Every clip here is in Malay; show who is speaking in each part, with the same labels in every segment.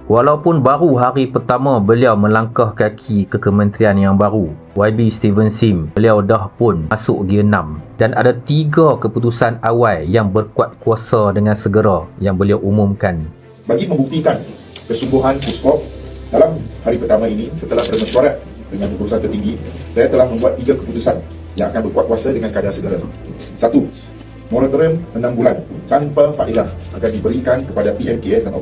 Speaker 1: Walaupun baru hari pertama beliau melangkah kaki ke kementerian yang baru, YB Steven Sim, beliau dah pun masuk Gear 6 dan ada 3 keputusan awal yang berkuat kuasa dengan segera yang beliau umumkan.
Speaker 2: Bagi membuktikan kesungguhan Puskop dalam hari pertama ini, setelah bermesyuarat dengan keputusan tertinggi, saya telah membuat 3 keputusan yang akan berkuat kuasa dengan kadar segera. 1. Moratorium 6 bulan tanpa faedah akan diberikan kepada PMKS dan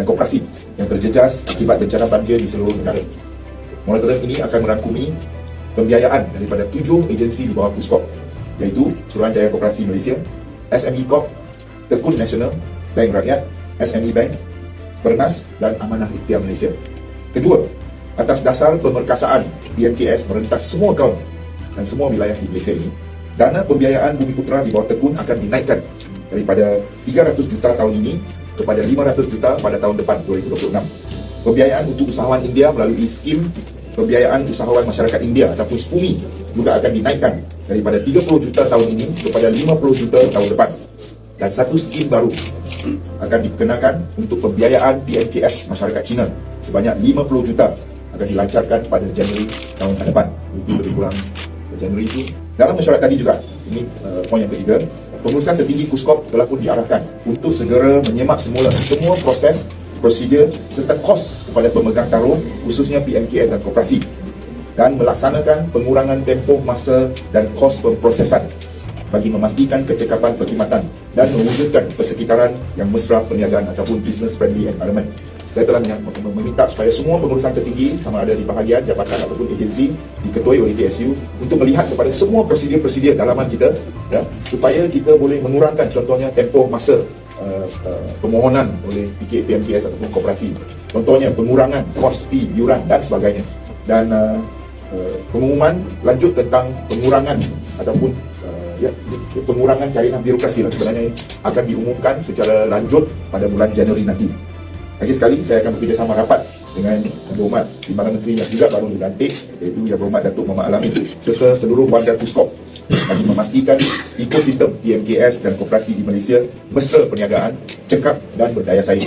Speaker 2: koperasi yang terjejas akibat bencana banjir di seluruh negara. Moratorium ini akan merangkumi pembiayaan daripada 7 agensi di bawah Puskop, iaitu Suruhanjaya Koperasi Malaysia, SME Corp, Tekun Nasional, Bank Rakyat, SME Bank, Pernas dan Amanah Ikhtiar Malaysia. Kedua, atas dasar pemerkasaan PMKS merentas semua akaun dan semua wilayah di Malaysia ini, dana pembiayaan Bumi Putra di bawah Tekun akan dinaikkan daripada 300 juta tahun ini kepada 500 juta pada tahun depan 2026. Pembiayaan untuk usahawan India melalui skim pembiayaan usahawan masyarakat India ataupun SPUMI juga akan dinaikkan daripada 30 juta tahun ini kepada 50 juta tahun depan. Dan satu skim baru akan dikenakan untuk pembiayaan PMKS masyarakat Cina sebanyak 50 juta akan dilancarkan pada Januari tahun depan. Itu lebih kurang Januari itu. Dalam mesyuarat tadi juga, ini poin yang ketiga, pengurusan tertinggi Puskop telah pun diarahkan untuk segera menyemak semula semua proses, prosedur serta kos kepada pemegang taruh khususnya PMKS dan koperasi dan melaksanakan pengurangan tempoh masa dan kos pemprosesan bagi memastikan kecekapan perkhidmatan dan mewujudkan persekitaran yang mesra perniagaan ataupun business friendly environment. Saya telah meminta supaya semua pengurusan tertinggi sama ada di bahagian jabatan ataupun agensi diketuai oleh PSU untuk melihat kepada semua prosedur-prosedur dalaman kita, ya, supaya kita boleh mengurangkan contohnya tempoh masa permohonan oleh PMKS ataupun koperasi. Contohnya pengurangan kos fee, yuran dan sebagainya. Dan pengumuman lanjut tentang pengurangan ataupun pengurangan jaringan birokrasi sebenarnya akan diumumkan secara lanjut pada bulan Januari nanti. Lagi sekali, saya akan bekerjasama rapat dengan Yang Berhormat Timbalan Menteri yang juga baru dilantik, iaitu Yang Berhormat Datuk Muhammad Alamin, serta seluruh bandar Puskop bagi memastikan ekosistem PMKS dan koperasi di Malaysia mesra perniagaan, cekap dan berdaya saing.